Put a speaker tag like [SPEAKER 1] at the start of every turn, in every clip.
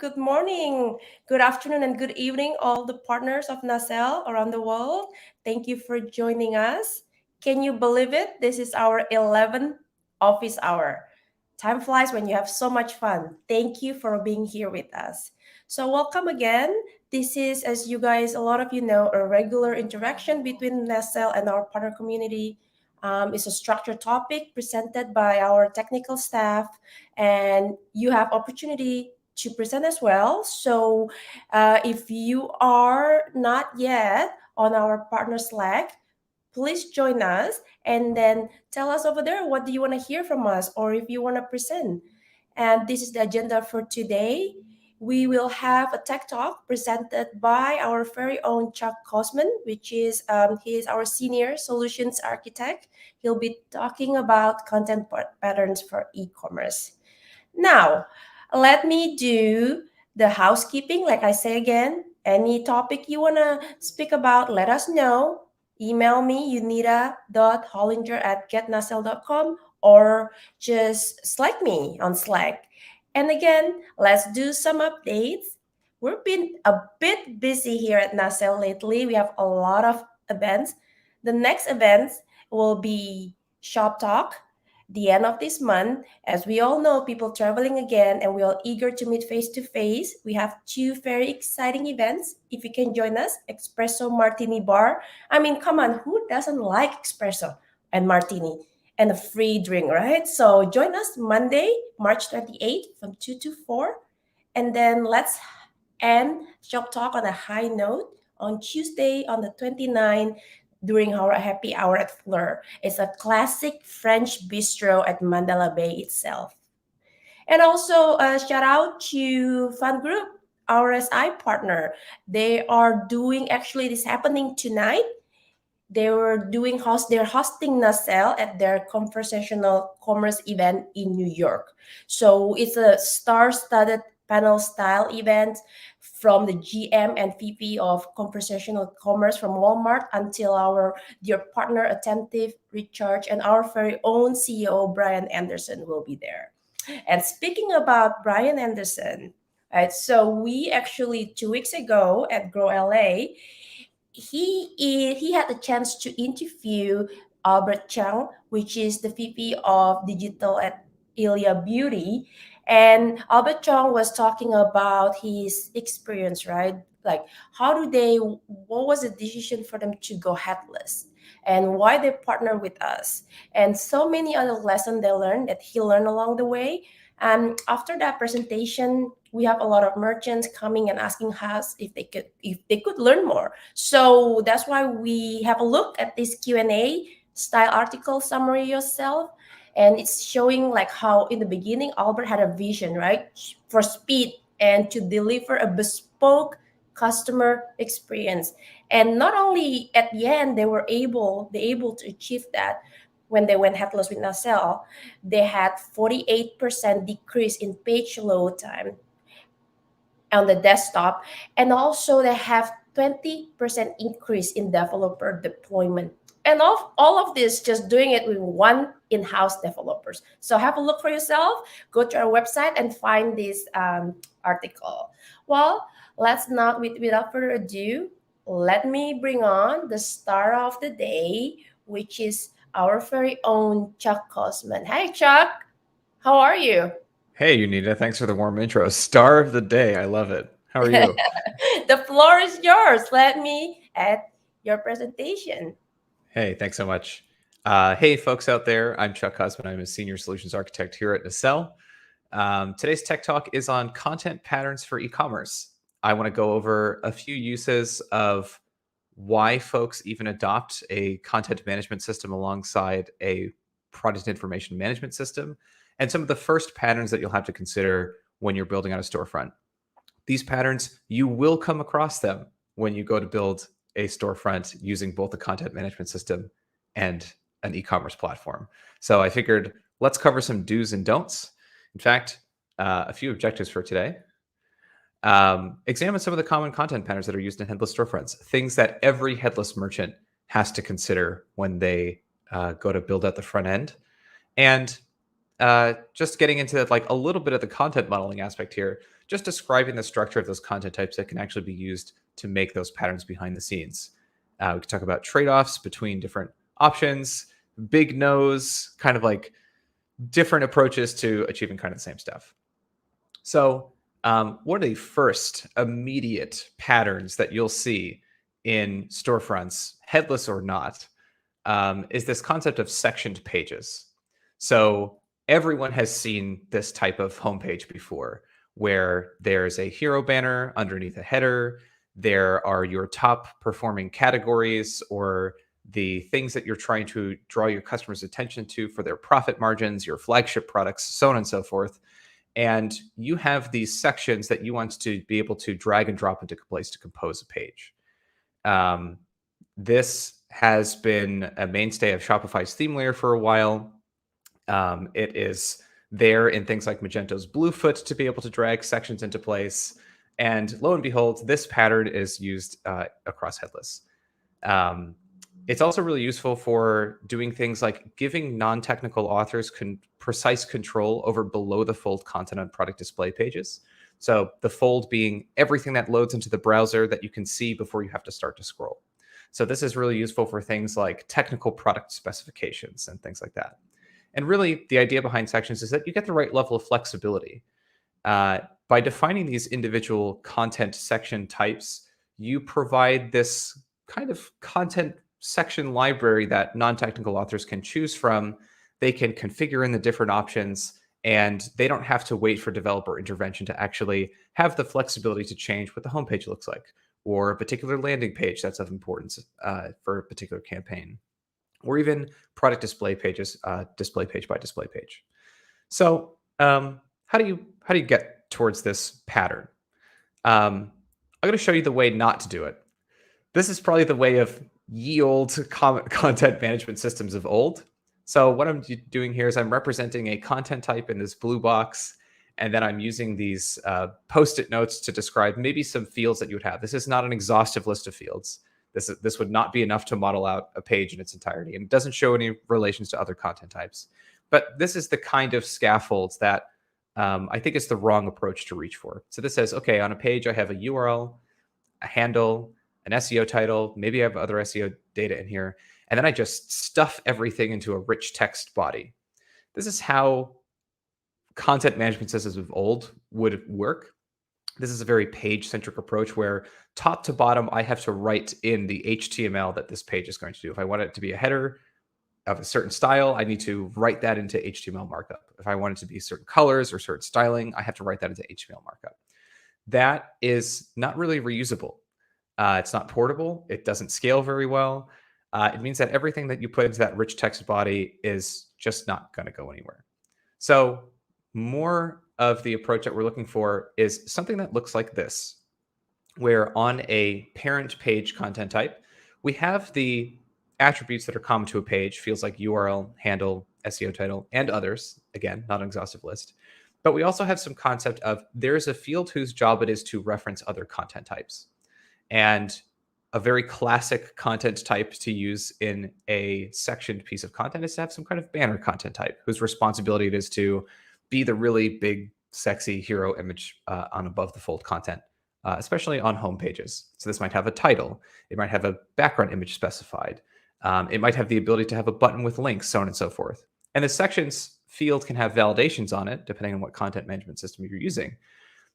[SPEAKER 1] good morning, good afternoon, and good evening, all the partners of Nacelle around the world. Thank you for joining us. Can you believe it? This is our 11th office hour. Time flies when you have so much fun. Thank you for being here with us. So, welcome again. This is, as you guys, a lot of you know, a regular interaction between Nacelle and our partner community. It's a structured topic presented by our technical staff, and you have opportunity to present as well. So if you are not yet on our partner Slack, please join us and then tell us over there what do you want to hear from us or if you want to present. And this is the agenda for today. We will have a tech talk presented by our very own Chuck Cosman, which is he is our senior solutions architect. He'll be talking about content patterns for e-commerce. Now, let me do the housekeeping. Like I say again, any topic you want to speak about, let us know. Email me, unita.hollinger@getnacelle.com, or just Slack me on Slack. And again, let's do some updates. We've been a bit busy here at Nacelle lately. We have a lot of events. The next events will be Shop Talk, the end of this month. As we all know, people traveling again, and we are eager to meet face to face. We have two very exciting events. If you can join us, Espresso Martini Bar. I mean, come on, who doesn't like espresso and martini and a free drink, right? So join us Monday, March 28th from 2 to 4. And then let's end Shop Talk on a high note on Tuesday on the 29th during our happy hour at Fleur. It's a classic French bistro at Mandala Bay itself. And also, shout out to Fun Group, our SI partner. They are doing, actually, this happening tonight. They're hosting Nacelle at their conversational commerce event in New York. So it's a star-studded panel style event from the GM and VP of conversational commerce from Walmart until our dear partner Attentive Recharge and our very own CEO Brian Anderson will be there. And speaking about Brian Anderson, right? So we actually 2 weeks ago at Grow LA, he had the chance to interview Albert Chang, which is the VP of Digital at Ilia Beauty. And Albert Chang was talking about his experience, right? Like, what was the decision for them to go headless and why they partner with us? And so many other lessons they learned that he learned along the way. And after that presentation, we have a lot of merchants coming and asking us if they could learn more. So that's why we have a look at this Q&A style article, summary yourself. And it's showing like how in the beginning, Albert had a vision, right? For speed and to deliver a bespoke customer experience. And not only at the end, they able to achieve that when they went headless with Nacelle. They had 48% decrease in page load time on the desktop, and also they have 20% increase in developer deployment. And all of this just doing it with one in-house developers. So have a look for yourself. Go to our website and find this article. Well, let's not without further ado. Let me bring on the star of the day, which is our very own Chuck Cosman. Hey, Chuck, how are you?
[SPEAKER 2] Hey, Unita, thanks for the warm intro. Star of the day. I love it. How are you?
[SPEAKER 1] The floor is yours. Let me add your presentation.
[SPEAKER 2] Hey, thanks so much. Hey, folks out there. I'm Chuck Cosman. I'm a senior solutions architect here at Nacelle. Today's tech talk is on content patterns for e-commerce. I want to go over a few uses of why folks even adopt a content management system alongside a product information management system, and some of the first patterns that you'll have to consider when you're building out a storefront. These patterns, you will come across them when you go to build a storefront using both a content management system and an e-commerce platform. So I figured let's cover some do's and don'ts. In fact, a few objectives for today. Examine some of the common content patterns that are used in headless storefronts, things that every headless merchant has to consider when they go to build out the front end. And just getting into like a little bit of the content modeling aspect here, just describing the structure of those content types that can actually be used to make those patterns behind the scenes. We can talk about trade-offs between different options, big no's, kind of like different approaches to achieving kind of the same stuff. So one of the first immediate patterns that you'll see in storefronts, headless or not, is this concept of sectioned pages. So everyone has seen this type of homepage before, where there's a hero banner underneath a header. There are your top performing categories or the things that you're trying to draw your customers' attention to for their profit margins, your flagship products, so on and so forth. And you have these sections that you want to be able to drag and drop into place to compose a page. This has been a mainstay of Shopify's theme layer for a while. It is there in things like Magento's Bluefoot to be able to drag sections into place. And lo and behold, this pattern is used across headless. It's also really useful for doing things like giving non-technical authors precise control over below the fold content on product display pages. So the fold being everything that loads into the browser that you can see before you have to start to scroll. So this is really useful for things like technical product specifications and things like that. And really, the idea behind sections is that you get the right level of flexibility. By defining these individual content section types, you provide this kind of content section library that non-technical authors can choose from. They can configure in the different options, and they don't have to wait for developer intervention to actually have the flexibility to change what the homepage looks like, or a particular landing page that's of importance for a particular campaign, or even product display pages, display page by display page. So how do you get towards this pattern? I'm going to show you the way not to do it. This is probably the way of ye old content management systems of old. So what I'm doing here is I'm representing a content type in this blue box, and then I'm using these post-it notes to describe maybe some fields that you would have. This is not an exhaustive list of fields. This would not be enough to model out a page in its entirety, and it doesn't show any relations to other content types. But this is the kind of scaffolds that I think is the wrong approach to reach for. So this says, okay, on a page I have a URL, a handle, an SEO title, maybe I have other SEO data in here, and then I just stuff everything into a rich text body. This is how content management systems of old would work. This is a very page-centric approach where top to bottom, I have to write in the HTML that this page is going to do. If I want it to be a header of a certain style, I need to write that into HTML markup. If I want it to be certain colors or certain styling, I have to write that into HTML markup. That is not really reusable. It's not portable. It doesn't scale very well. It means that everything that you put into that rich text body is just not going to go anywhere. So more of the approach that we're looking for is something that looks like this, where on a parent page content type, we have the attributes that are common to a page, fields like URL, handle, SEO title, and others. Again, not an exhaustive list. But we also have some concept of there's a field whose job it is to reference other content types. And a very classic content type to use in a sectioned piece of content is to have some kind of banner content type whose responsibility it is to be the really big, sexy hero image on above the fold content, especially on home pages. So this might have a title. It might have a background image specified. It might have the ability to have a button with links, so on and so forth. And the sections field can have validations on it, depending on what content management system you're using,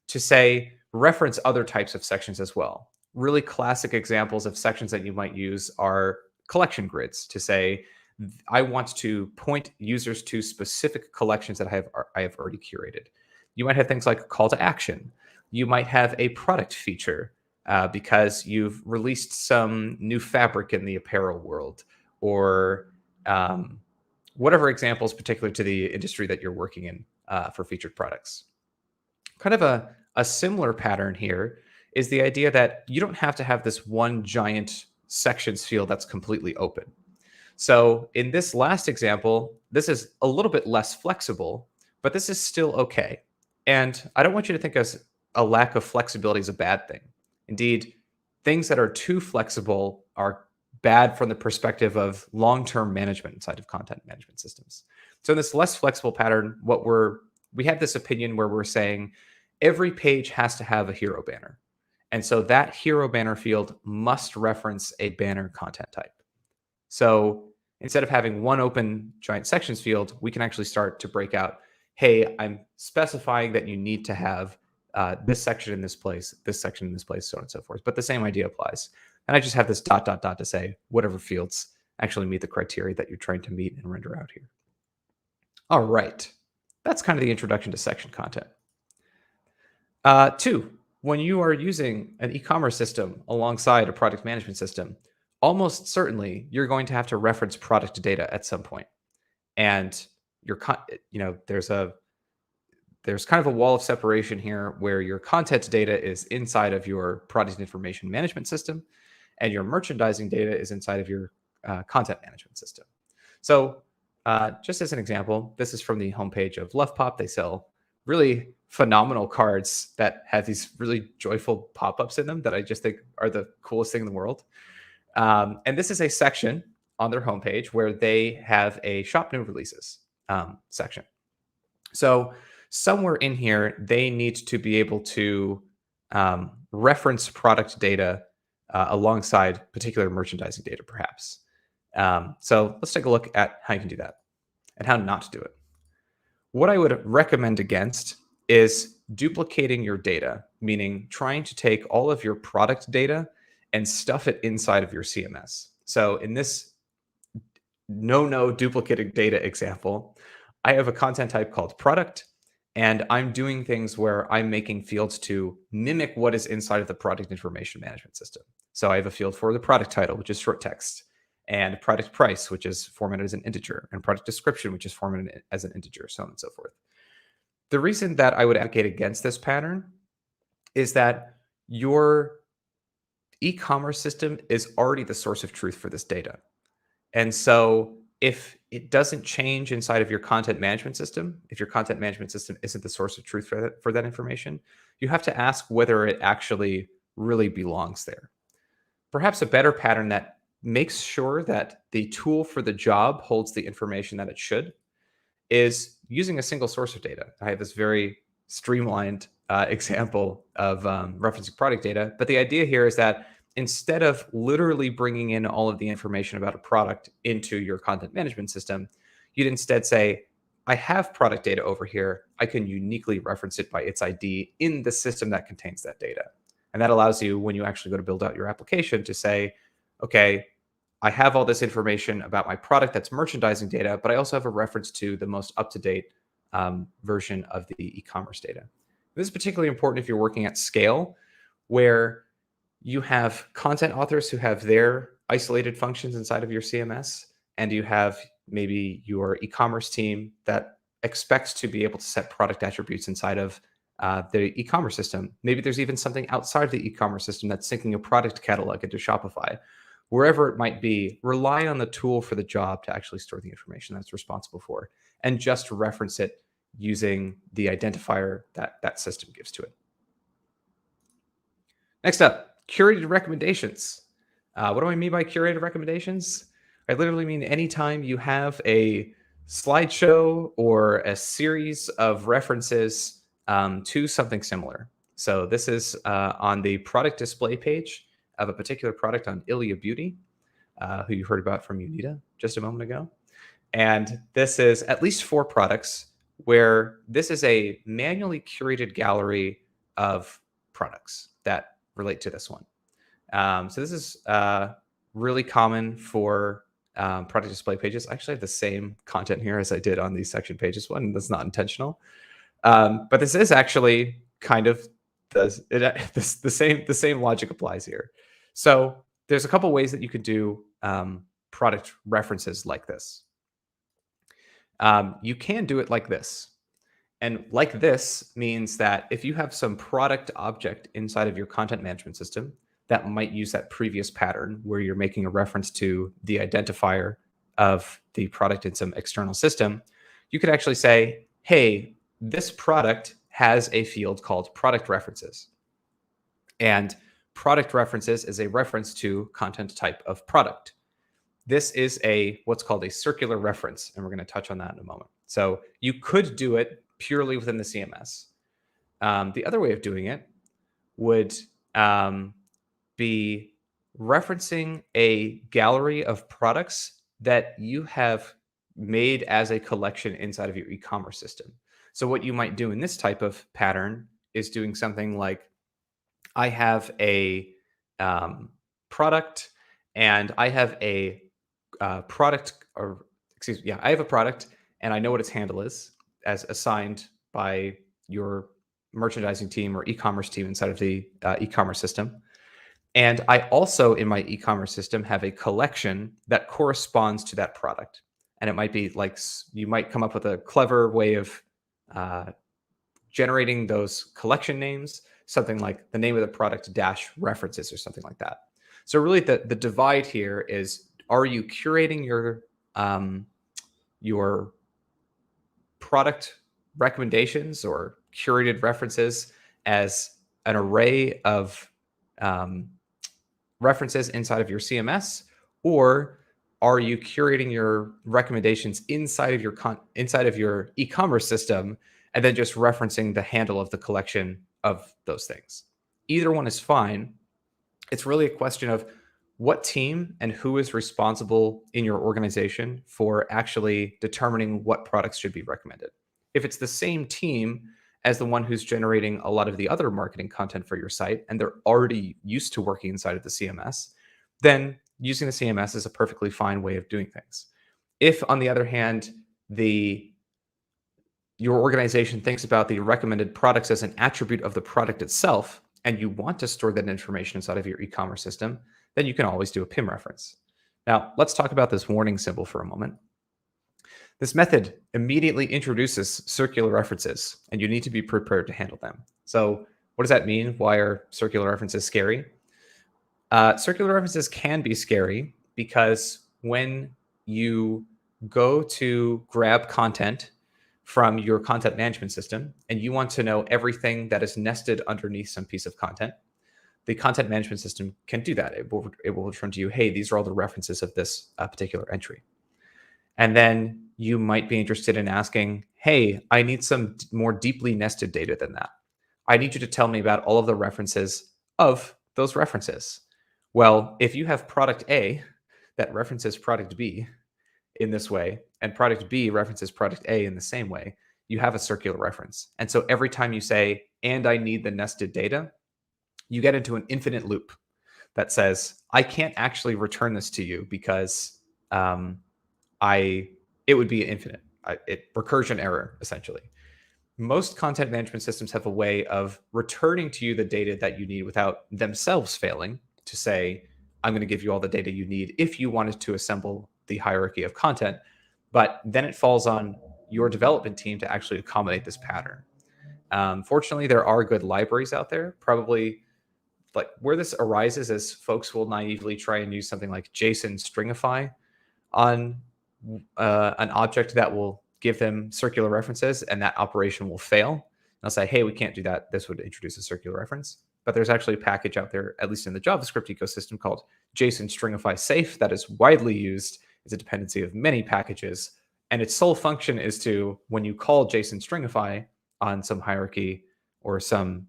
[SPEAKER 2] to say reference other types of sections as well. Really classic examples of sections that you might use are collection grids to say, I want to point users to specific collections that I have already curated. You might have things like call to action. You might have a product feature because you've released some new fabric in the apparel world, or whatever examples particular to the industry that you're working in for featured products. Kind of a similar pattern here is the idea that you don't have to have this one giant sections field that's completely open. So in this last example, this is a little bit less flexible, but this is still okay. And I don't want you to think as a lack of flexibility is a bad thing. Indeed, things that are too flexible are bad from the perspective of long-term management inside of content management systems. So in this less flexible pattern, we have this opinion where we're saying every page has to have a hero banner. And so that hero banner field must reference a banner content type. So instead of having one open giant sections field, we can actually start to break out, hey, I'm specifying that you need to have this section in this place, this section in this place, so on and so forth. But the same idea applies. And I just have this ... to say whatever fields actually meet the criteria that you're trying to meet and render out here. All right. That's kind of the introduction to section content. 2, when you are using an e-commerce system alongside a product management system, almost certainly you're going to have to reference product data at some point. And there's kind of a wall of separation here where your content data is inside of your product information management system and your merchandising data is inside of your content management system. So just as an example, this is from the homepage of LovePop. They sell really phenomenal cards that have these really joyful pop-ups in them that I just think are the coolest thing in the world. And this is a section on their homepage where they have a shop new releases section. So somewhere in here, they need to be able to reference product data alongside particular merchandising data, perhaps. So let's take a look at how you can do that and how not to do it. What I would recommend against is duplicating your data, meaning trying to take all of your product data and stuff it inside of your CMS. So in this no duplicating data example, I have a content type called product, and I'm doing things where I'm making fields to mimic what is inside of the product information management system. So I have a field for the product title, which is short text, and product price, which is formatted as an integer, and product description, which is formatted as an integer, so on and so forth. The reason that I would advocate against this pattern is that your e-commerce system is already the source of truth for this data. And so if it doesn't change inside of your content management system, if your content management system isn't the source of truth for that information, you have to ask whether it actually really belongs there. Perhaps a better pattern that makes sure that the tool for the job holds the information that it should is using a single source of data. I have this very streamlined example of referencing product data, but the idea here is that instead of literally bringing in all of the information about a product into your content management system, you'd instead say, I have product data over here. I can uniquely reference it by its ID in the system that contains that data. And that allows you, when you actually go to build out your application, to say, okay, I have all this information about my product that's merchandising data, but I also have a reference to the most up-to-date version of the e-commerce data. This is particularly important if you're working at scale, where you have content authors who have their isolated functions inside of your CMS, and you have maybe your e-commerce team that expects to be able to set product attributes inside of the e-commerce system. Maybe there's even something outside of the e-commerce system that's syncing a product catalog into Shopify. Wherever it might be, rely on the tool for the job to actually store the information that's responsible for, and just reference it using the identifier that that system gives to it. Next up, curated recommendations. What do I mean by curated recommendations? I literally mean anytime you have a slideshow or a series of references to something similar. So this is on the product display page of a particular product on Ilia Beauty, who you heard about from Unita just a moment ago. And this is at least 4 products where this is a manually curated gallery of products that relate to this one. So this is really common for product display pages. I actually have the same content here as I did on the section pages one. That's not intentional. But this is actually kind of the same logic applies here. So there's a couple ways that you could do product references like this. You can do it like this. And like this means that if you have some product object inside of your content management system that might use that previous pattern where you're making a reference to the identifier of the product in some external system, you could actually say, hey, this product has a field called product references. And product references is a reference to content type of product. This is what's called a circular reference, and we're going to touch on that in a moment. So you could do it purely within the CMS. The other way of doing it would be referencing a gallery of products that you have made as a collection inside of your e-commerce system. So what you might do in this type of pattern is doing something like, I have a product, and I have a product, or excuse me, yeah, I have a product, and I know what its handle is as assigned by your merchandising team or e-commerce team inside of the e-commerce system. And I also, in my e-commerce system, have a collection that corresponds to that product. And it might be like, you might come up with a clever way of uh, generating those collection names, something like the name of the product dash references or something like that. So really the divide here is, are you curating your product recommendations or curated references as an array of references inside of your CMS, or are you curating your recommendations inside of your e-commerce system and then just referencing the handle of the collection of those things? Either one is fine. It's really a question of what team and who is responsible in your organization for actually determining what products should be recommended. If it's the same team as the one who's generating a lot of the other marketing content for your site, and they're already used to working inside of the CMS, then using the CMS is a perfectly fine way of doing things. If, on the other hand, your organization thinks about the recommended products as an attribute of the product itself, and you want to store that information inside of your e-commerce system, then you can always do a PIM reference. Now, let's talk about this warning symbol for a moment. This method immediately introduces circular references, and you need to be prepared to handle them. So what does that mean? Why are circular references scary? Circular references can be scary because when you go to grab content from your content management system and you want to know everything that is nested underneath some piece of content, the content management system can do that. It will return to you, hey, these are all the references of this particular entry. And then you might be interested in asking, hey, I need some more deeply nested data than that. I need you to tell me about all of the references of those references. Well, if you have product A that references product B in this way, and product B references product A in the same way, you have a circular reference. And so every time you say, and I need the nested data, you get into an infinite loop that says, I can't actually return this to you because it would be infinite. Recursion error, essentially. Most content management systems have a way of returning to you the data that you need without themselves failing to say, I'm going to give you all the data you need if you wanted to assemble the hierarchy of content. But then it falls on your development team to actually accommodate this pattern. Fortunately, there are good libraries out there. Probably like where this arises is folks will naively try and use something like JSON stringify on an object that will give them circular references, and that operation will fail. And I'll say, hey, we can't do that. This would introduce a circular reference. But there's actually a package out there, at least in the JavaScript ecosystem, called JSON stringify safe that is widely used as a dependency of many packages. And its sole function is to, when you call JSON stringify on some hierarchy or some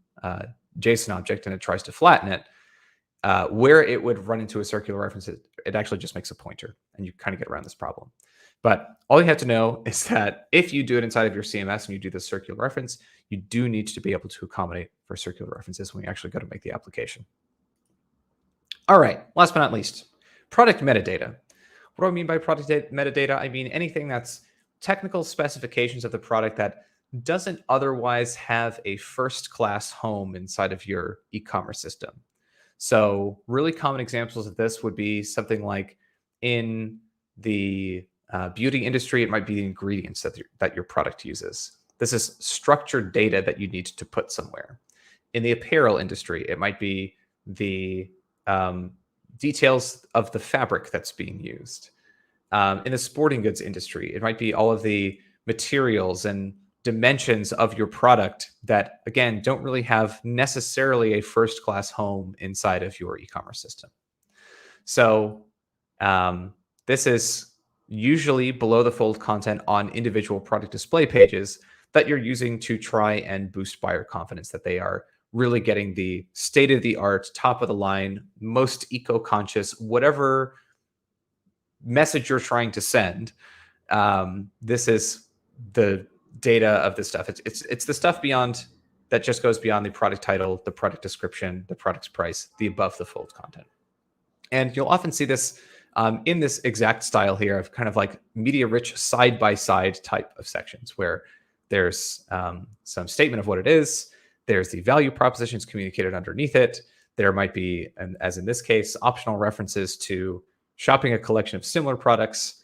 [SPEAKER 2] JSON object and it tries to flatten it, where it would run into a circular reference, it actually just makes a pointer, and you kind of get around this problem. But all you have to know is that if you do it inside of your CMS and you do the circular reference, you do need to be able to accommodate for circular references when you actually go to make the application. All right, last but not least, product metadata. What do I mean by product metadata? I mean anything that's technical specifications of the product that doesn't otherwise have a first-class home inside of your e-commerce system. So really common examples of this would be something like in the beauty industry, it might be the ingredients that your product uses. This is structured data that you need to put somewhere. In the apparel industry, it might be the details of the fabric that's being used. In the sporting goods industry, it might be all of the materials and dimensions of your product that, again, don't really have necessarily a first-class home inside of your e-commerce system. So this is usually below the fold content on individual product display pages that you're using to try and boost buyer confidence, that they are really getting the state of the art, top of the line, most eco-conscious, whatever message you're trying to send. This is the data of this stuff. It's the stuff beyond that, just goes beyond the product title, the product description, the product's price, the above the fold content. And you'll often see this in this exact style here of kind of like media rich side by side type of sections, where there's some statement of what it is. There's the value propositions communicated underneath it. There might be, and as in this case, optional references to shopping a collection of similar products.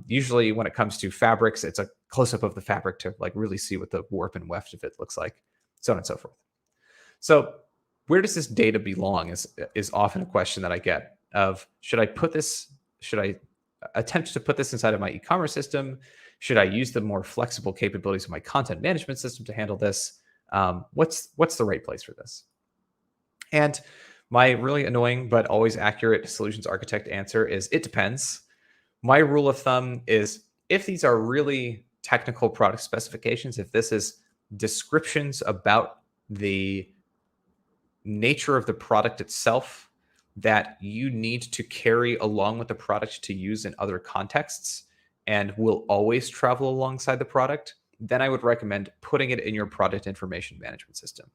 [SPEAKER 2] Usually when it comes to fabrics, it's a close up of the fabric to like really see what the warp and weft of it looks like, so on and so forth. So where does this data belong is often a question that I get of, should I attempt to put this inside of my e-commerce system? Should I use the more flexible capabilities of my content management system to handle this? What's the right place for this? And my really annoying but always accurate solutions architect answer is, it depends. My rule of thumb is, if these are really technical product specifications, if this is descriptions about the nature of the product itself that you need to carry along with the product to use in other contexts and will always travel alongside the product, then I would recommend putting it in your product information management system.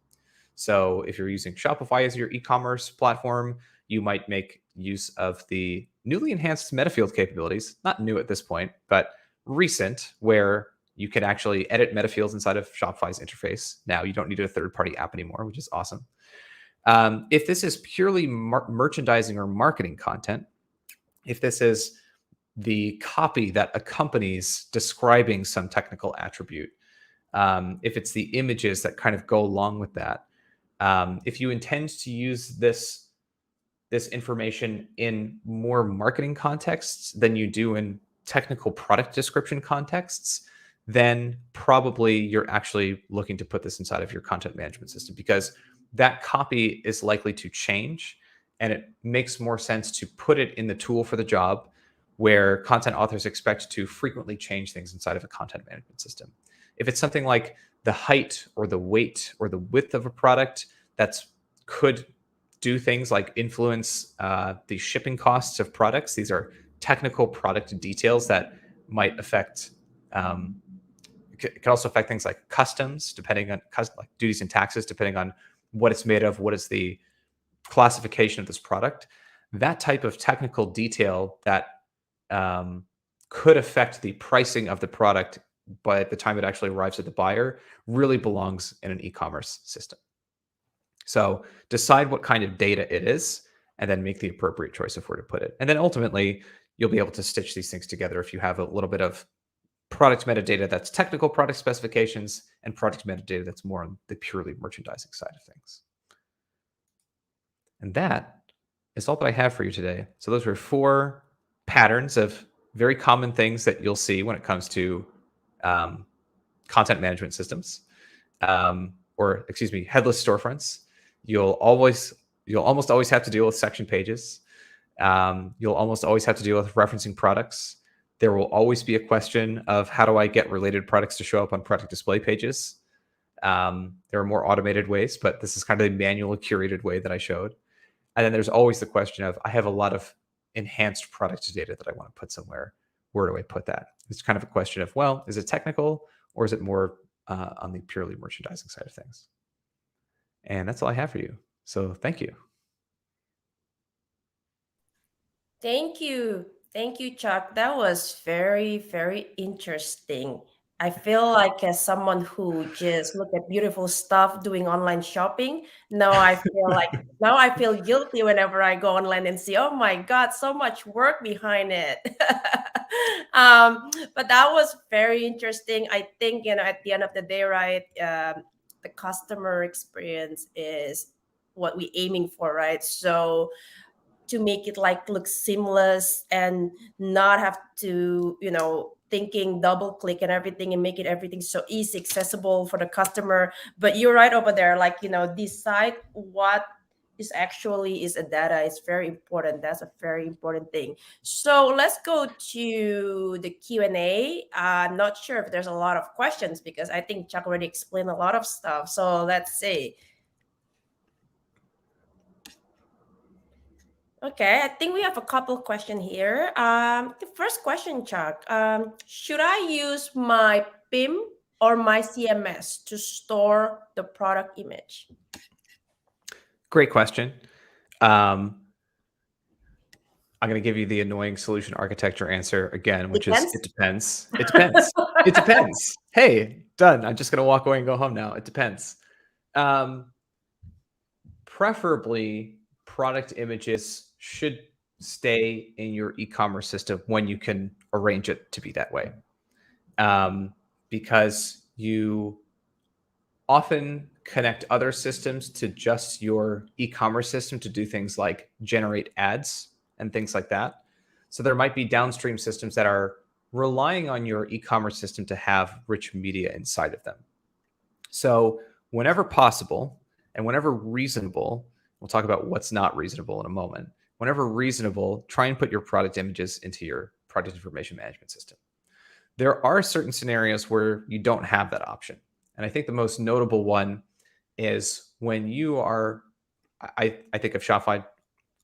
[SPEAKER 2] So if you're using Shopify as your e-commerce platform, you might make use of the newly enhanced metafield capabilities, not new at this point, but recent, where you can actually edit metafields inside of Shopify's interface. Now you don't need a third-party app anymore, which is awesome. If this is purely merchandising or marketing content, if this is the copy that accompanies describing some technical attribute, if it's the images that kind of go along with that, if you intend to use this information in more marketing contexts than you do in technical product description contexts, then probably you're actually looking to put this inside of your content management system, because that copy is likely to change, and it makes more sense to put it in the tool for the job, where content authors expect to frequently change things inside of a content management system. If it's something like the height or the weight or the width of a product, that's could do things like influence the shipping costs of products. These are technical product details that might affect, it can also affect things like customs, depending on like duties and taxes, depending on what it's made of, what is the classification of this product. That type of technical detail that could affect the pricing of the product by the time it actually arrives at the buyer really belongs in an e-commerce system. So decide what kind of data it is, and then make the appropriate choice of where to put it. And then ultimately, you'll be able to stitch these things together if you have a little bit of product metadata that's technical product specifications, and product metadata that's more on the purely merchandising side of things. And that is all that I have for you today. So those were 4 patterns of very common things that you'll see when it comes to content management systems, or excuse me, headless storefronts. You'll almost always have to deal with section pages. You'll almost always have to deal with referencing products. There will always be a question of, how do I get related products to show up on product display pages? There are more automated ways, but this is kind of a manual curated way that I showed. And then there's always the question of, I have a lot of enhanced product data that I want to put somewhere. Where do I put that? It's kind of a question of, well, is it technical, or is it more on the purely merchandising side of things? And that's all I have for you. So thank you.
[SPEAKER 1] Thank you. Thank you, Chuck. That was very, very interesting. I feel like, as someone who just look at beautiful stuff doing online shopping, now I feel guilty whenever I go online and see, oh my God, so much work behind it. But that was very interesting. I think, at the end of the day, right, the customer experience is what we're aiming for, right? So to make it like look seamless and not have to, thinking double click and everything, and make it everything so easy accessible for the customer. But you're right over there, like, decide what is a data. It's very important. That's a very important thing. So let's go to the Q&A. I'm not sure if there's a lot of questions because I think Chuck already explained a lot of stuff. So let's see. Okay, I think we have a couple questions here. The first question, Chuck, should I use my PIM or my CMS to store the product image?
[SPEAKER 2] Great question. I'm going to give you the annoying solution architecture answer again, which is
[SPEAKER 1] Depends.
[SPEAKER 2] it depends. It depends. It depends. Hey, done. I'm just going to walk away and go home now. It depends. Preferably, product images should stay in your e-commerce system when you can arrange it to be that way, because you often connect other systems to just your e-commerce system to do things like generate ads and things like that. So there might be downstream systems that are relying on your e-commerce system to have rich media inside of them. So whenever possible and whenever reasonable, we'll talk about what's not reasonable in a moment. Whenever reasonable, try and put your product images into your product information management system. There are certain scenarios where you don't have that option. And I think the most notable one is when you are, I think of Shopify.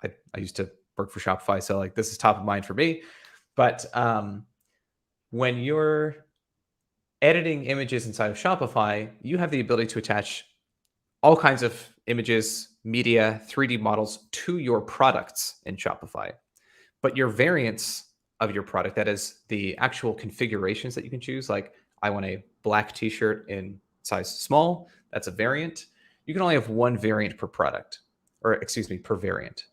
[SPEAKER 2] I used to work for Shopify, so like this is top of mind for me. But when you're editing images inside of Shopify, you have the ability to attach all kinds of images, media, 3D models to your products in Shopify. But your variants of your product, that is the actual configurations that you can choose, like I want a black t-shirt in size small, that's a variant. You can only have one variant per product, or excuse me, per variant.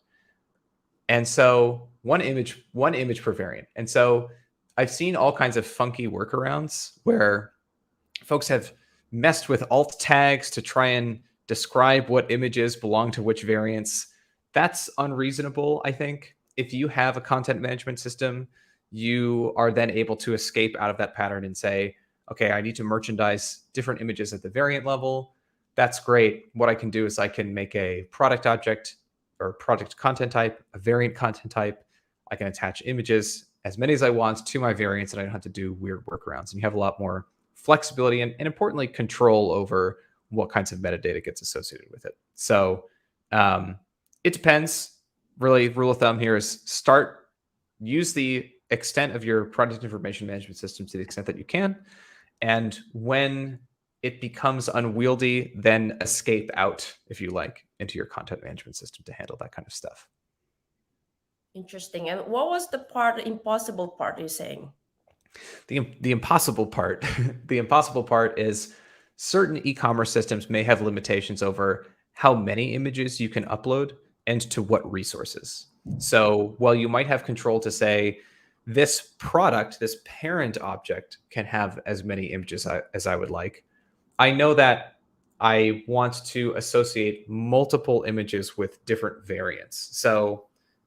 [SPEAKER 2] And so one image per variant. And so I've seen all kinds of funky workarounds where folks have messed with alt tags to try and describe what images belong to which variants. That's unreasonable, I think. If you have a content management system, you are then able to escape out of that pattern and say, okay, I need to merchandise different images at the variant level. That's great. What I can do is I can make a product object or product content type, a variant content type. I can attach images, as many as I want, to my variants, and I don't have to do weird workarounds. And you have a lot more flexibility and importantly, control over what kinds of metadata gets associated with it. So it depends. Really, rule of thumb here is use the extent of your product information management system to the extent that you can. And when it becomes unwieldy, then escape out, if you like, into your content management system to handle that kind of stuff.
[SPEAKER 1] Interesting. And what was the impossible part you're saying?
[SPEAKER 2] The impossible part, the impossible part is certain e-commerce systems may have limitations over how many images you can upload and to what resources. So while you might have control to say, this product, this parent object can have as many images as I would like, I know that I want to associate multiple images with different variants. So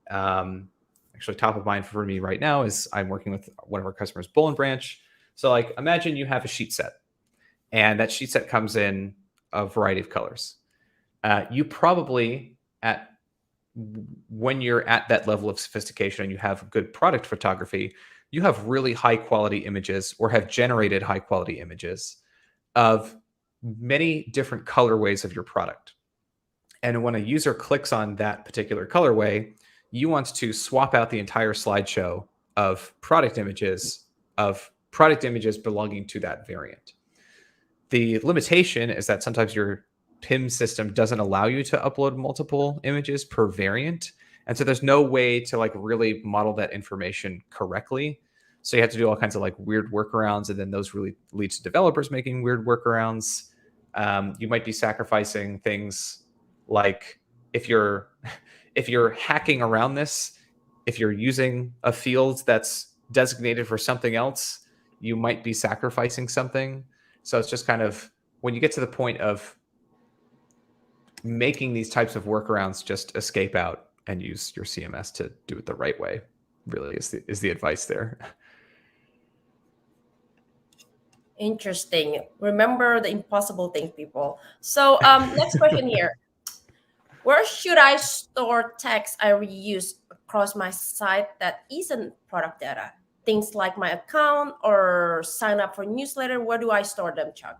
[SPEAKER 2] actually top of mind for me right now is I'm working with one of our customers, Bull and Branch. So like imagine you have a sheet set and that sheet set comes in a variety of colors. You probably when you're at that level of sophistication and you have good product photography, you have really high quality images or have generated high quality images of many different colorways of your product. And when a user clicks on that particular colorway, you want to swap out the entire slideshow of product images belonging to that variant. The limitation is that sometimes your PIM system doesn't allow you to upload multiple images per variant. And so there's no way to like really model that information correctly. So you have to do all kinds of like weird workarounds, and then those really lead to developers making weird workarounds. You might be sacrificing things like if you're hacking around this, if you're using a field that's designated for something else, you might be sacrificing something. So it's just kind of when you get to the point of making these types of workarounds, just escape out and use your CMS to do it the right way. Really is the advice there.
[SPEAKER 1] Interesting. Remember the impossible thing, people. So next question here. Where should I store text I reuse across my site that isn't product data? Things like my account or sign up for newsletter. Where do I store them, Chuck?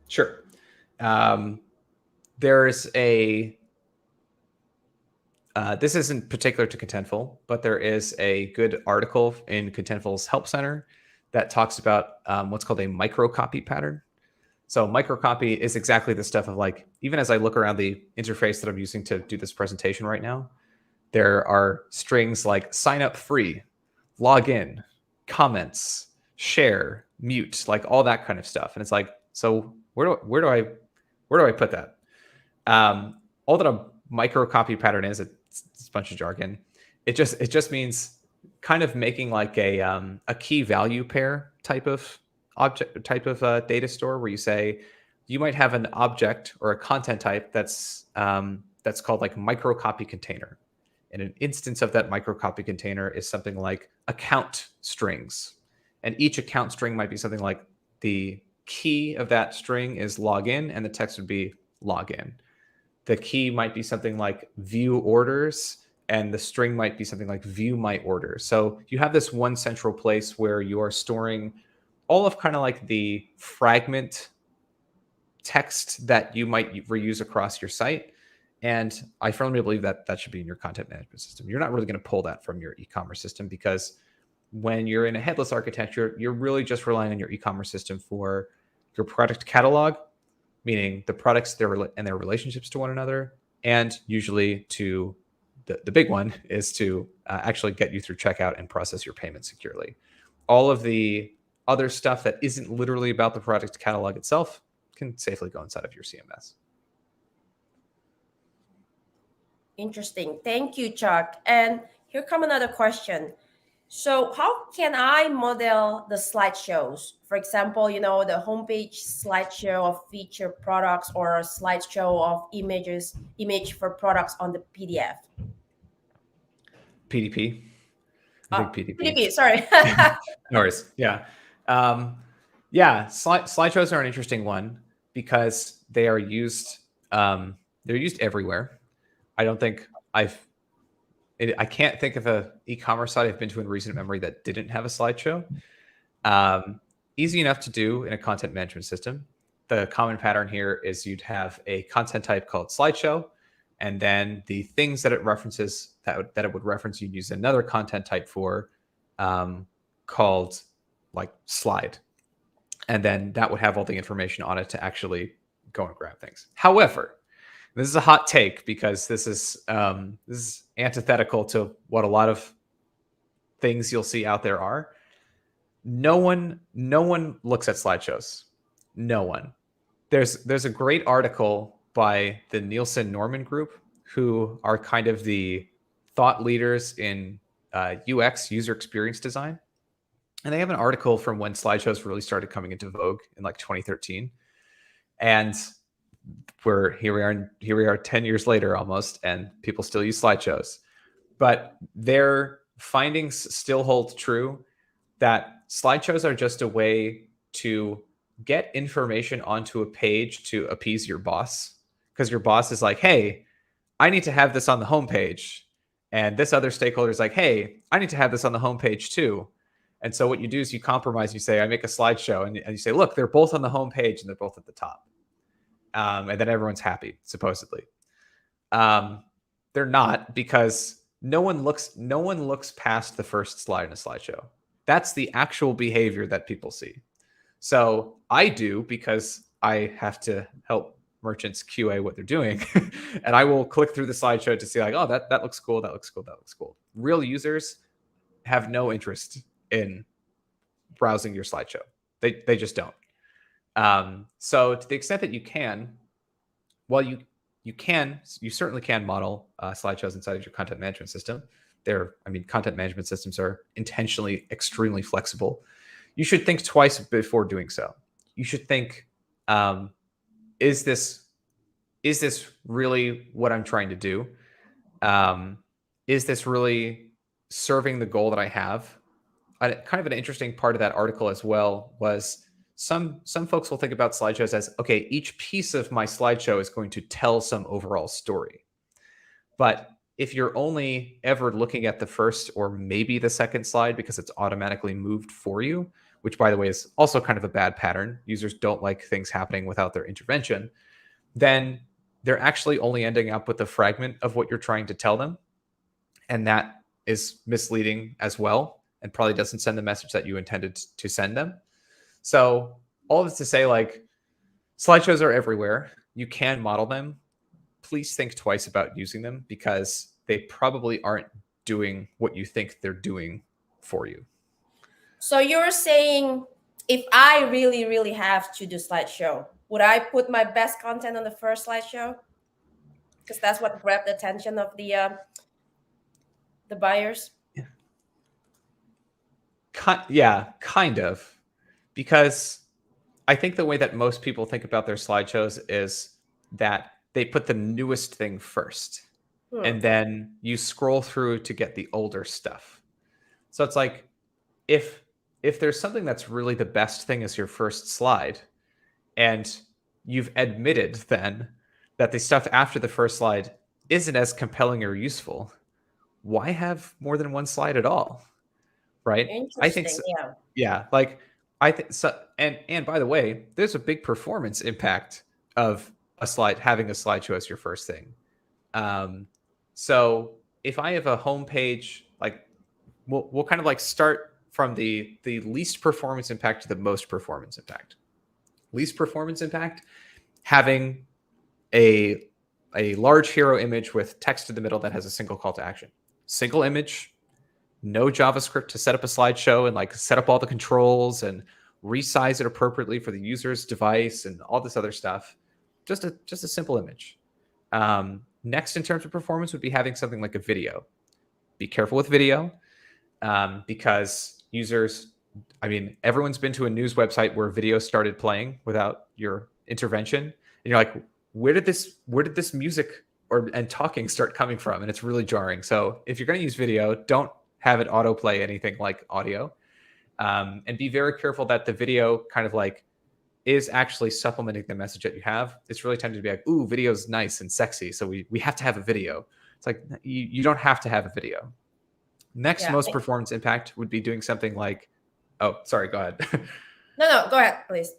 [SPEAKER 2] Sure. Um, there's a this isn't particular to Contentful, but there is a good article in Contentful's Help Center that talks about what's called a microcopy pattern. So microcopy is exactly the stuff of like, even as I look around the interface that I'm using to do this presentation right now, there are strings like sign up free, log in, comments, share, mute, like all that kind of stuff. And it's like, so where do I put that? All that a microcopy pattern is, it's a bunch of jargon. It just means kind of making like a key value pair type of data store where you say you might have an object or a content type that's called like microcopy container. And an instance of that microcopy container is something like account strings. And each account string might be something like the key of that string is login and the text would be login. The key might be something like view orders and the string might be something like view my order. So you have this one central place where you are storing all of kind of like the fragment text that you might reuse across your site. And I firmly believe that that should be in your content management system. You're not really going to pull that from your e-commerce system because when you're in a headless architecture, you're really just relying on your e-commerce system for your product catalog, meaning the products and their relationships to one another, and usually to the big one is to actually get you through checkout and process your payment securely. All of the other stuff that isn't literally about the product catalog itself can safely go inside of your CMS.
[SPEAKER 1] Interesting. Thank you, Chuck. And here come another question. So how can I model the slideshows? For example, the homepage slideshow of featured products or a slideshow of image for products on the PDF.
[SPEAKER 2] PDP. I think PDP.
[SPEAKER 1] PDP, sorry.
[SPEAKER 2] No worries. Yeah. Slideshows are an interesting one because they are used, they're used everywhere. I don't think I can't think of a e-commerce site I've been to in recent memory that didn't have a slideshow. Easy enough to do in a content management system. The common pattern here is you'd have a content type called slideshow, and then the things that it references that it would reference, you'd use another content type for called like slide. And then that would have all the information on it to actually go and grab things. However, this is a hot take because this is antithetical to what a lot of things you'll see out there are. No one looks at slideshows. No one. There's a great article by the Nielsen Norman Group, who are kind of the thought leaders in UX, user experience design. And they have an article from when slideshows really started coming into vogue in like 2013. And here we are 10 years later almost, and people still use slideshows. But their findings still hold true that slideshows are just a way to get information onto a page to appease your boss. Because your boss is like, hey, I need to have this on the homepage. And this other stakeholder is like, hey, I need to have this on the homepage too. And so what you do is you compromise. You say, I make a slideshow, and you say, look, they're both on the homepage and they're both at the top. And then everyone's happy, supposedly. They're not, because no one looks past the first slide in a slideshow. That's the actual behavior that people see. So I do, because I have to help merchants QA what they're doing. And I will click through the slideshow to see like, oh, that looks cool. That looks cool. That looks cool. Real users have no interest in browsing your slideshow. They just don't. So to the extent that you can, well, you certainly can model slideshows inside of your content management system. Content management systems are intentionally extremely flexible. You should think twice before doing so. You should think, is this really what I'm trying to do? Is this really serving the goal that I have? Kind of an interesting part of that article as well was some folks will think about slideshows as, okay, each piece of my slideshow is going to tell some overall story. But if you're only ever looking at the first or maybe the second slide because it's automatically moved for you, which by the way is also kind of a bad pattern. Users don't like things happening without their intervention. Then they're actually only ending up with a fragment of what you're trying to tell them. And that is misleading as well and probably doesn't send the message that you intended to send them. So all of this to say, like, slideshows are everywhere. You can model them. Please think twice about using them because they probably aren't doing what you think they're doing for you.
[SPEAKER 1] So you're saying if I really, really have to do slideshow, would I put my best content on the first slideshow? Because that's what grabbed the attention of the buyers.
[SPEAKER 2] Yeah, kind of. Because I think the way that most people think about their slideshows is that they put the newest thing first.
[SPEAKER 1] Hmm.
[SPEAKER 2] And then you scroll through to get the older stuff. So it's like if there's something that's really the best thing as your first slide, and you've admitted then that the stuff after the first slide isn't as compelling or useful, why have more than one slide at all? Right? I think
[SPEAKER 1] Interesting.
[SPEAKER 2] so.
[SPEAKER 1] Yeah.
[SPEAKER 2] Yeah, like I think so. And by the way, there's a big performance impact of a slide having a slideshow as your first thing. Um, so if I have a homepage, like we'll kind of like start from the least performance impact to the most performance impact. Least performance impact, having a large hero image with text in the middle that has a single call to action. Single image, no JavaScript to set up a slideshow and like set up all the controls and resize it appropriately for the user's device and all this other stuff. Just a simple image. Next, in terms of performance, would be having something like a video. Be careful with video because users, I mean, everyone's been to a news website where video started playing without your intervention, and you're like, where did this music and talking start coming from? And it's really jarring. So if you're going to use video, don't have it autoplay anything like audio, and be very careful that the video kind of like is actually supplementing the message that you have. It's really tempting to be like, ooh, video's nice and sexy, so we have to have a video. It's like you don't have to have a video. Next
[SPEAKER 1] Yeah.
[SPEAKER 2] most performance impact would be doing something like, oh, sorry, go ahead.
[SPEAKER 1] No, go ahead, please.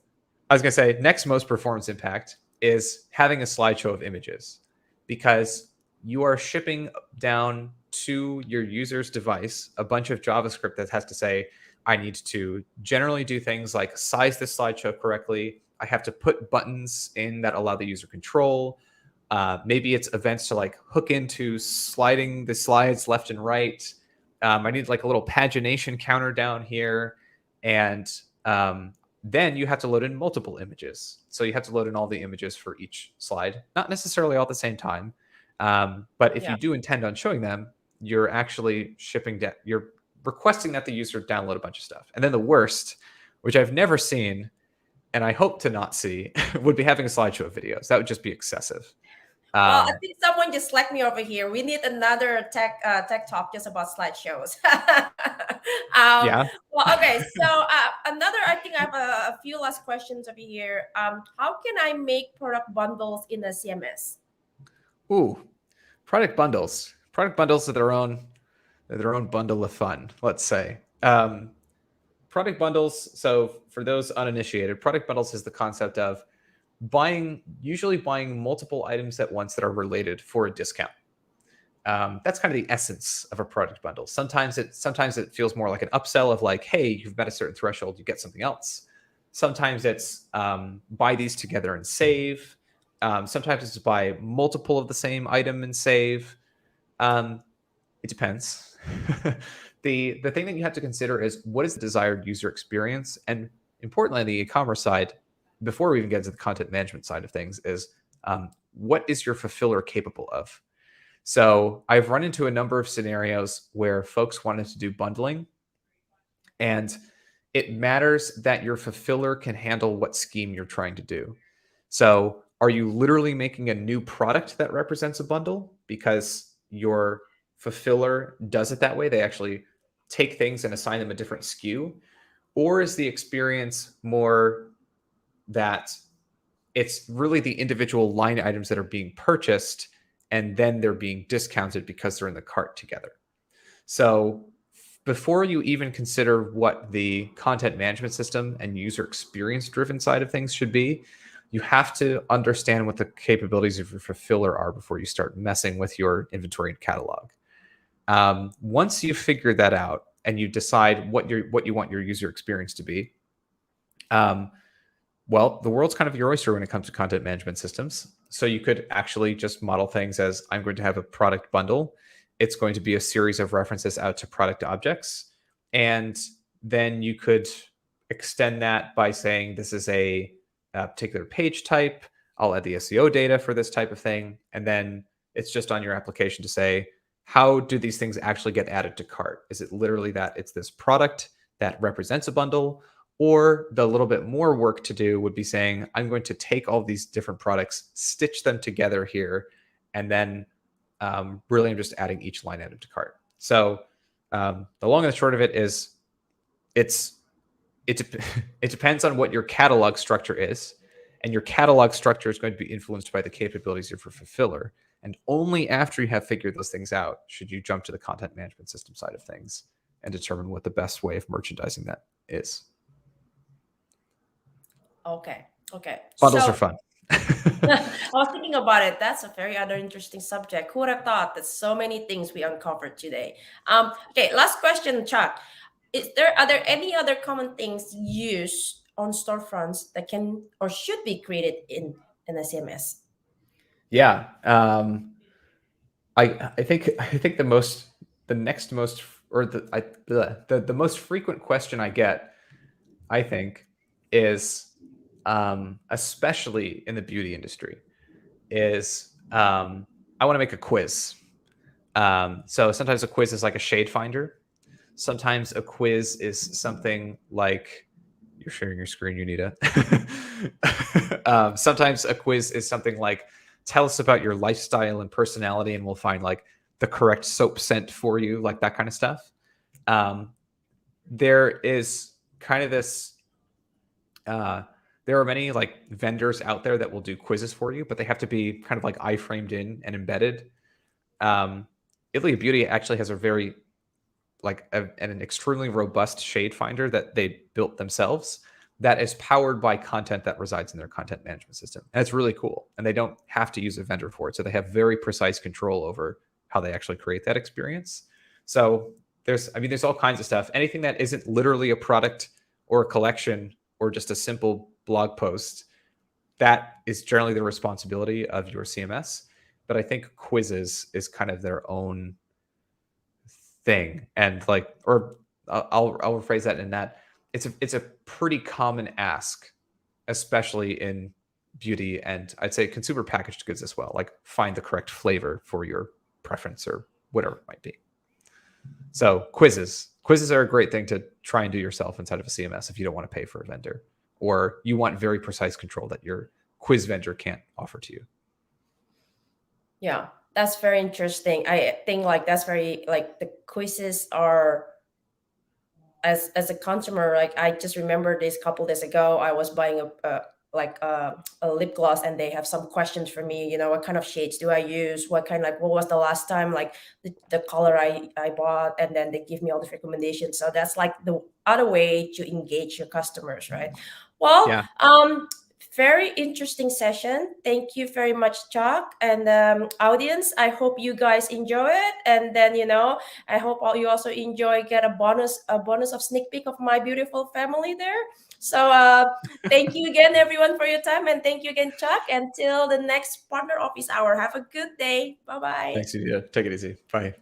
[SPEAKER 2] I was going to say next most performance impact is having a slideshow of images, because you are shipping down to your user's device a bunch of JavaScript that has to say, I need to generally do things like size this slideshow correctly. I have to put buttons in that allow the user control. Maybe it's events to like hook into sliding the slides left and right. I need like a little pagination counter down here. And then you have to load in multiple images. So you have to load in all the images for each slide, not necessarily all at the same time. But if
[SPEAKER 1] Yeah.
[SPEAKER 2] you do intend on showing them, you're actually you're requesting that the user download a bunch of stuff. And then the worst, which I've never seen, and I hope to not see, would be having a slideshow of videos. That would just be excessive.
[SPEAKER 1] Well, I think someone just slacked me over here. We need another tech talk just about slideshows.
[SPEAKER 2] Yeah.
[SPEAKER 1] Well, okay. So another, I think I have a few last questions over here. How can I make product bundles in a CMS?
[SPEAKER 2] Ooh, product bundles. Product bundles are their own bundle of fun, let's say. Product bundles. So for those uninitiated, product bundles is the concept of usually buying multiple items at once that are related for a discount. That's kind of the essence of a product bundle. Sometimes it feels more like an upsell of like, hey, you've met a certain threshold, you get something else. Sometimes it's buy these together and save. Sometimes it's buy multiple of the same item and save. It depends. The thing that you have to consider is what is the desired user experience, and importantly, on the e-commerce side, before we even get to the content management side of things, is what is your fulfiller capable of? So I've run into a number of scenarios where folks wanted to do bundling, and it matters that your fulfiller can handle what scheme you're trying to do. So are you literally making a new product that represents a bundle because your fulfiller does it that way? They actually take things and assign them a different SKU? Or is the experience more that it's really the individual line items that are being purchased, and then they're being discounted because they're in the cart together. So before you even consider what the content management system and user experience driven side of things should be, you have to understand what the capabilities of your fulfiller are before you start messing with your inventory and catalog. Once you figure that out and you decide what you want your user experience to be, well, the world's kind of your oyster when it comes to content management systems. So you could actually just model things as, I'm going to have a product bundle. It's going to be a series of references out to product objects. And then you could extend that by saying, this is a particular page type. I'll add the SEO data for this type of thing. And then it's just on your application to say, how do these things actually get added to cart? Is it literally that it's this product that represents a bundle? Or the little bit more work to do would be saying, I'm going to take all these different products, stitch them together here, and then really I'm just adding each line item to cart. So the long and the short of it is, it depends on what your catalog structure is, and your catalog structure is going to be influenced by the capabilities of your fulfiller. And only after you have figured those things out should you jump to the content management system side of things and determine what the best way of merchandising that is.
[SPEAKER 1] Okay.
[SPEAKER 2] Bundles
[SPEAKER 1] So
[SPEAKER 2] are fun.
[SPEAKER 1] I was thinking about it. That's a very other interesting subject. Who would have thought that so many things we uncovered today? Okay, last question, Chuck. Are there any other common things used on storefronts that can or should be created in an CMS?
[SPEAKER 2] Yeah. I think the next most or the most frequent question I get, I think, is especially in the beauty industry, is I want to make a quiz. So sometimes a quiz is like a shade finder. Sometimes a quiz is something like, you're sharing your screen, Unita. Sometimes a quiz is something like, tell us about your lifestyle and personality, and we'll find like the correct soap scent for you, like that kind of stuff. There is kind of this, there are many like vendors out there that will do quizzes for you, but they have to be kind of like iframed in and embedded. Italy Beauty actually has a very an extremely robust shade finder that they built themselves that is powered by content that resides in their content management system. And it's really cool. And they don't have to use a vendor for it. So they have very precise control over how they actually create that experience. So there's all kinds of stuff. Anything that isn't literally a product or a collection or just a simple blog post, that is generally the responsibility of your CMS. But I think quizzes is kind of their own thing. And I'll rephrase that in that it's a pretty common ask, especially in beauty and I'd say consumer packaged goods as well. Like, find the correct flavor for your preference or whatever it might be. So quizzes are a great thing to try and do yourself inside of a CMS if you don't want to pay for a vendor, or you want very precise control that your quiz vendor can't offer to you.
[SPEAKER 1] Yeah, that's very interesting. I think that's very the quizzes are, as a consumer, I just remember this couple days ago, I was buying a lip gloss, and they have some questions for me. What kind of shades do I use? What was the last time the color I bought? And then they give me all the recommendations. So that's the other way to engage your customers, right? Well,
[SPEAKER 2] Yeah.
[SPEAKER 1] Very interesting session. Thank you very much, Chuck, and audience. I hope you guys enjoy it, and then I hope you also enjoy, get a bonus of sneak peek of my beautiful family there. So thank you again, everyone, for your time, and thank you again, Chuck. Until the next partner office hour. Have a good day. Bye bye.
[SPEAKER 2] Thanks, Udita. Take it easy. Bye.